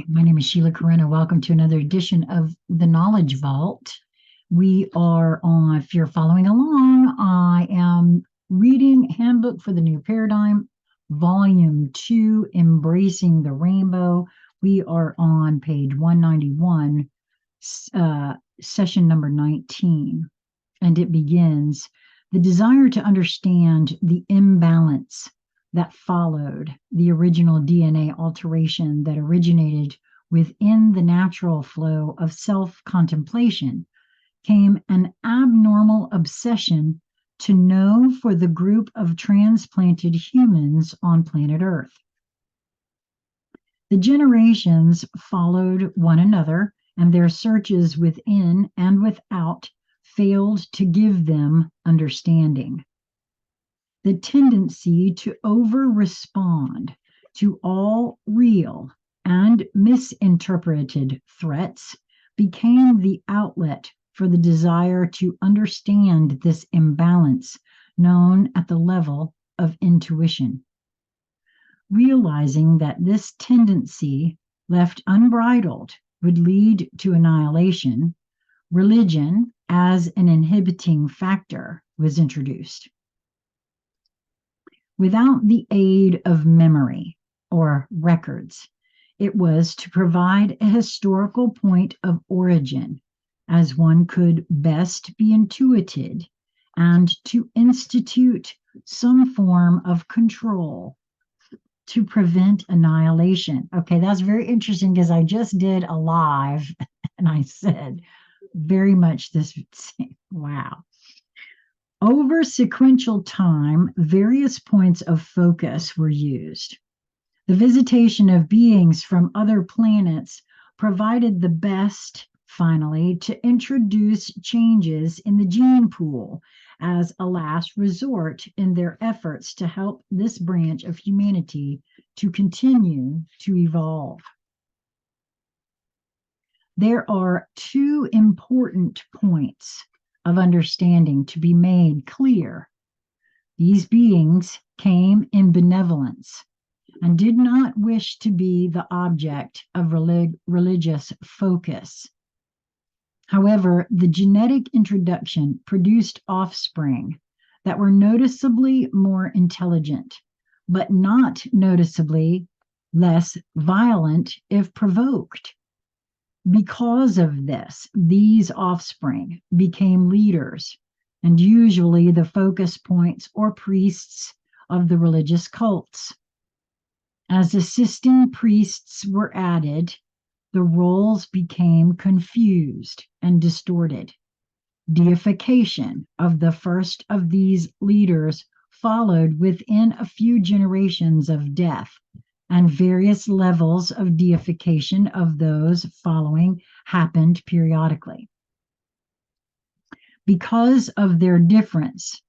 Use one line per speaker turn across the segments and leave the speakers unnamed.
Hi, my name is Sheila Corona. Welcome to another edition of the Knowledge Vault. We are on, if you're following along, I am reading Handbook for the New Paradigm, Volume 2, Embracing the Rainbow. We are on page 191, session number 19, and it begins, the desire to understand the imbalance that followed the original DNA alteration that originated within the natural flow of self-contemplation came an abnormal obsession to know for the group of transplanted humans on planet Earth. The generations followed one another, and their searches within and without failed to give them understanding. The tendency to over-respond to all real and misinterpreted threats became the outlet for the desire to understand this imbalance known at the level of intuition. Realizing that this tendency, left unbridled, would lead to annihilation, religion as an inhibiting factor was introduced. Without the aid of memory or records, it was to provide a historical point of origin as one could best be intuited and to institute some form of control to prevent annihilation. Okay, that's very interesting because I just did a live and I said very much this, wow. Over sequential time, various points of focus were used. The visitation of beings from other planets provided the best, finally, to introduce changes in the gene pool as a last resort in their efforts to help this branch of humanity to continue to evolve. There are two important points of understanding to be made clear. These beings came in benevolence and did not wish to be the object of religious focus. However, the genetic introduction produced offspring that were noticeably more intelligent, but not noticeably less violent if provoked. Because of this, these offspring became leaders and usually the focus points or priests of the religious cults. As assisting priests were added, the roles became confused and distorted. Deification of the first of these leaders followed within a few generations of death, and various levels of deification of those following happened periodically. Because of their difference,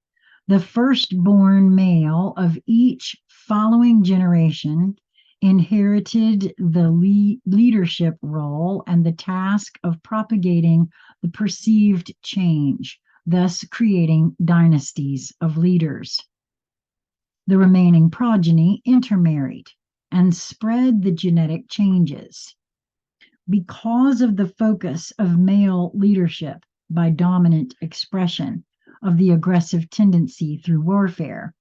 the firstborn male of each following generation inherited the leadership role and the task of propagating the perceived change, thus creating dynasties of leaders. The remaining progeny intermarried and spread the genetic changes. Because of the focus of male leadership by dominant expression of the aggressive tendency through warfare,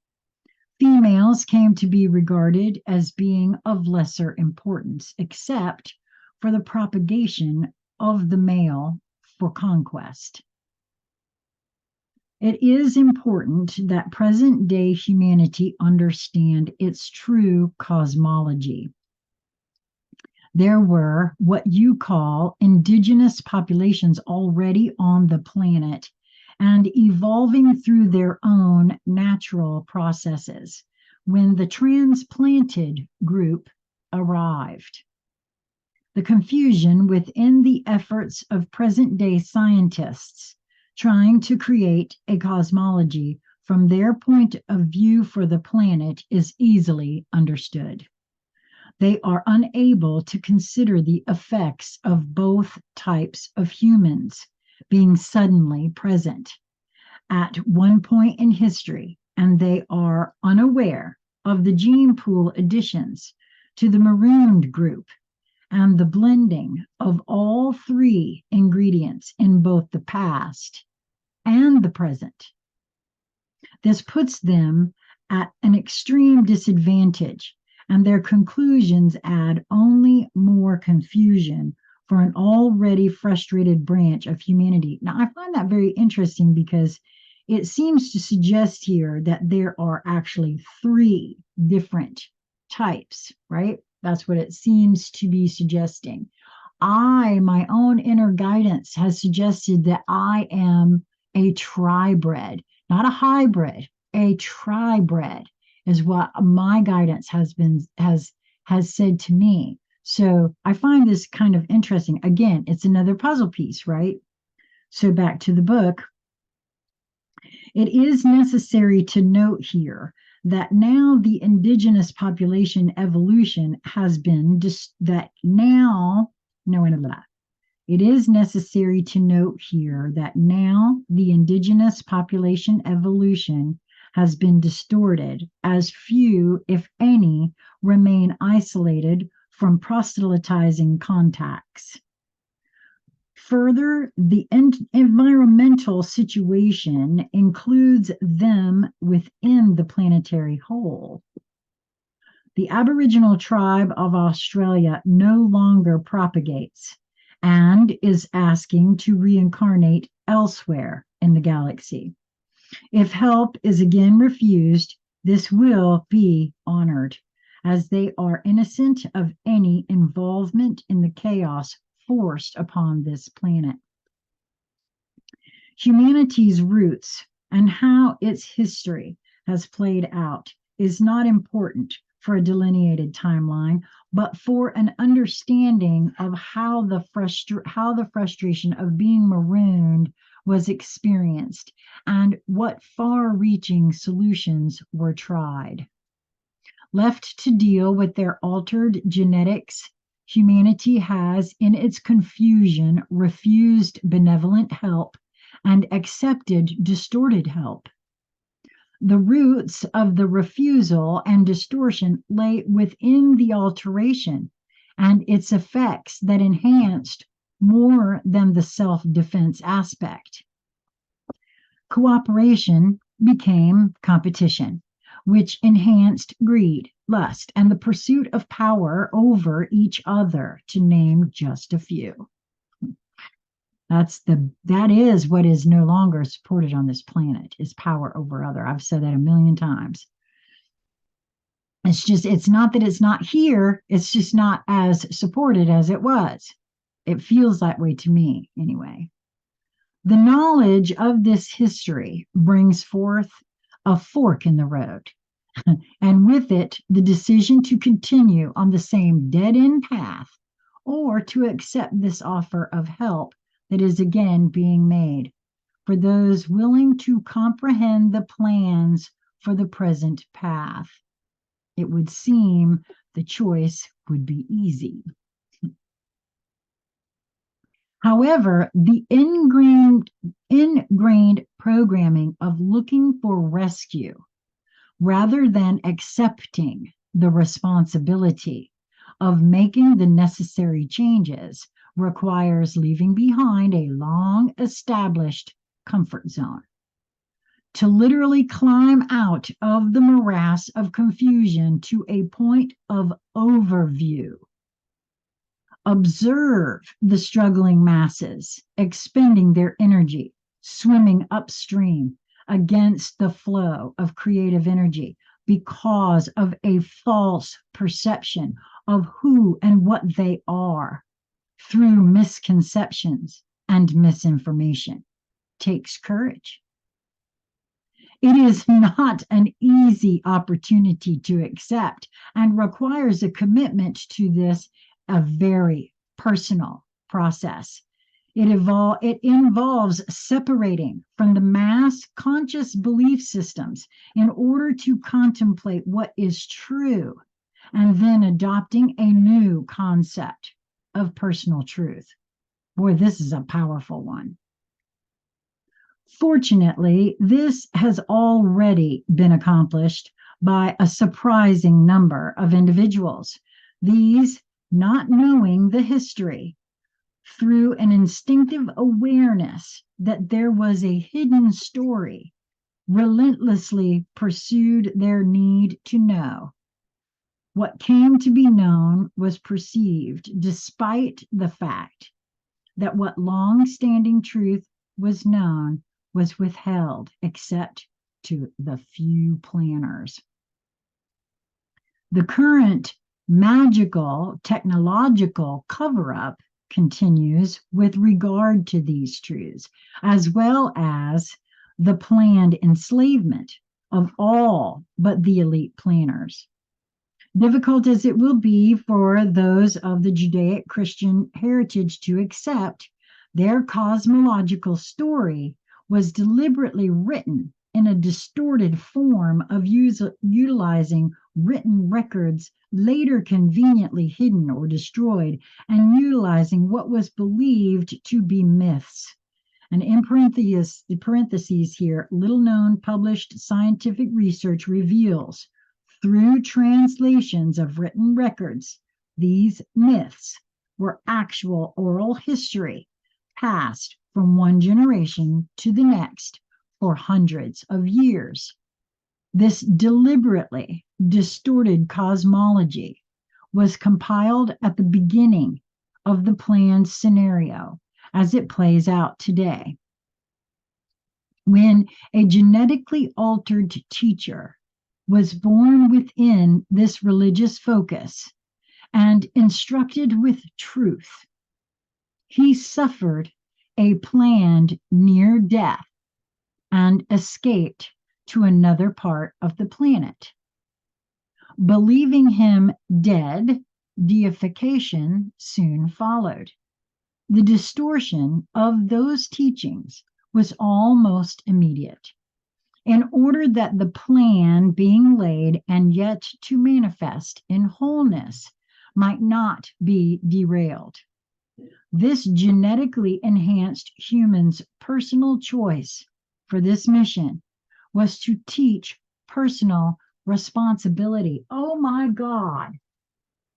females came to be regarded as being of lesser importance, except for the propagation of the male for conquest. It is important that present-day humanity understand its true cosmology. There were what you call indigenous populations already on the planet and evolving through their own natural processes when the transplanted group arrived. The confusion within the efforts of present-day scientists trying to create a cosmology from their point of view for the planet is easily understood. They are unable to consider the effects of both types of humans being suddenly present at one point in history, and they are unaware of the gene pool additions to the marooned group and the blending of all three ingredients in both the past and the present. This puts them at an extreme disadvantage, and their conclusions add only more confusion for an already frustrated branch of humanity. Now, I find that very interesting because it seems to suggest here that there are actually three different types, right? That's what it seems to be suggesting. My own inner guidance has suggested that I am a tribred, not a hybrid, a tribred is what my guidance has said to me. So I find this kind of interesting. Again, it's another puzzle piece, right? So back to the book. It is necessary to note here that now the indigenous population evolution has been It is necessary to note here that now the indigenous population evolution has been distorted, as few, if any, remain isolated from proselytizing contacts. Further, the environmental situation includes them within the planetary whole. The Aboriginal tribe of Australia no longer propagates and is asking to reincarnate elsewhere in the galaxy. If help is again refused, this will be honored, as they are innocent of any involvement in the chaos forced upon this planet. Humanity's roots and how its history has played out is not important for a delineated timeline, but for an understanding of how the frustration of being marooned was experienced and what far-reaching solutions were tried. Left to deal with their altered genetics, humanity has, in its confusion, refused benevolent help and accepted distorted help. The roots of the refusal and distortion lay within the alteration and its effects that enhanced more than the self-defense aspect. Cooperation became competition, which enhanced greed, lust, and the pursuit of power over each other, to name just a few. That is what is no longer supported on this planet, is power over other. I've said that a million times. It's not that it's not here, it's just not as supported as it was. It feels that way to me, anyway. The knowledge of this history brings forth a fork in the road, and with it, the decision to continue on the same dead-end path or to accept this offer of help that is again being made for those willing to comprehend the plans for the present path. It would seem the choice would be easy. However, the ingrained programming of looking for rescue rather than accepting the responsibility of making the necessary changes requires leaving behind a long-established comfort zone. To literally climb out of the morass of confusion to a point of overview. Observe the struggling masses expending their energy, swimming upstream against the flow of creative energy because of a false perception of who and what they are through misconceptions and misinformation. Takes courage. It is not an easy opportunity to accept and requires a commitment to this, a very personal process. It involves separating from the mass conscious belief systems in order to contemplate what is true and then adopting a new concept of personal truth. Boy, this is a powerful one. Fortunately, this has already been accomplished by a surprising number of individuals. These not knowing the history, through an instinctive awareness that there was a hidden story, relentlessly pursued their need to know. What came to be known was perceived, despite the fact that what long-standing truth was known was withheld, except to the few planners. The current magical technological cover-up continues with regard to these truths, as well as the planned enslavement of all but the elite planners. Difficult as it will be for those of the Judaic Christian heritage to accept, their cosmological story was deliberately written in a distorted form of utilizing written records later conveniently hidden or destroyed, and utilizing what was believed to be myths. And in parentheses here, little known published scientific research reveals through translations of written records, these myths were actual oral history passed from one generation to the next for hundreds of years. This deliberately distorted cosmology was compiled at the beginning of the planned scenario as it plays out today. When a genetically altered teacher was born within this religious focus and instructed with truth, he suffered a planned near death and escaped to another part of the planet. Believing him dead, deification soon followed. The distortion of those teachings was almost immediate, in order that the plan being laid and yet to manifest in wholeness might not be derailed. This genetically enhanced human's personal choice for this mission was to teach personal responsibility. Oh my God.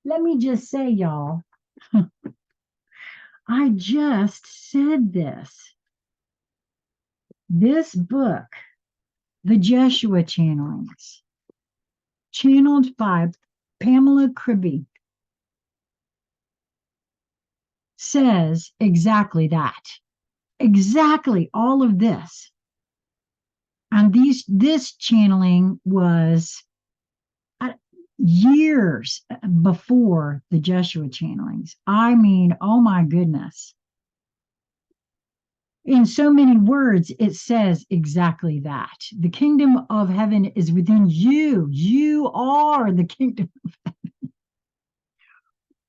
Let me just say, y'all, I just said this. This book, The Jeshua Channelings, channeled by Pamela Kribbe, says exactly that. Exactly all of this. And this channeling was years before the Jeshua channelings. I mean, oh my goodness. In so many words, it says exactly that. The kingdom of heaven is within you. You are the kingdom of heaven.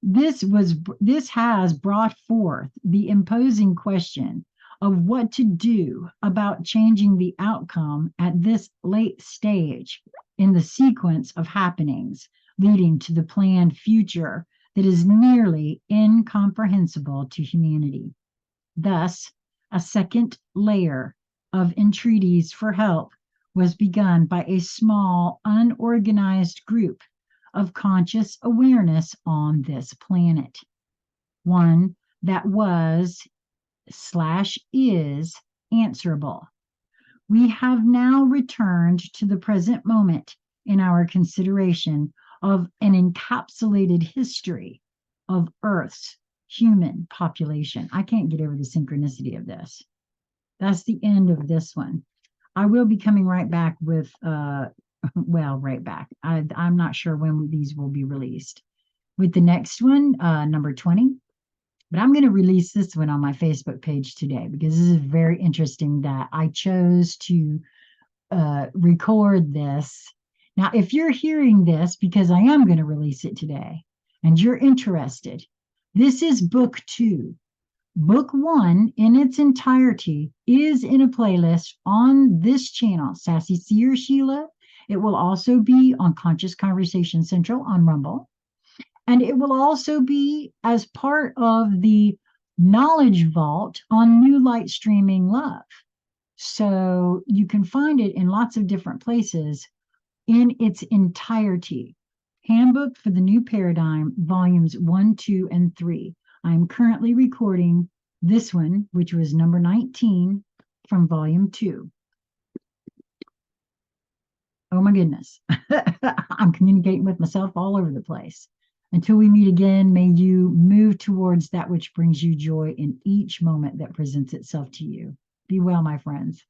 This has brought forth the imposing question of what to do about changing the outcome at this late stage in the sequence of happenings leading to the planned future that is nearly incomprehensible to humanity. Thus, a second layer of entreaties for help was begun by a small, unorganized group of conscious awareness on this planet. One that was/is answerable. We have now returned to the present moment in our consideration of an encapsulated history of Earth's human population. I can't get over the synchronicity of this. That's the end of this one. I will be coming right back with, right back. I'm not sure when these will be released. With the next one, number 20. But I'm going to release this one on my Facebook page today because this is very interesting that I chose to record this. Now, if you're hearing this, because I am going to release it today, and you're interested, this is book 2. Book 1 in its entirety is in a playlist on this channel, Sassy Seer Sheila. It will also be on Conscious Conversation Central on Rumble. And it will also be as part of the Knowledge Vault on New Light Streaming Love. So you can find it in lots of different places in its entirety. Handbook for the New Paradigm, volumes 1, 2, and 3. I'm currently recording this one, which was number 19 from volume 2. Oh my goodness. I'm communicating with myself all over the place. Until we meet again, may you move towards that which brings you joy in each moment that presents itself to you. Be well, my friends.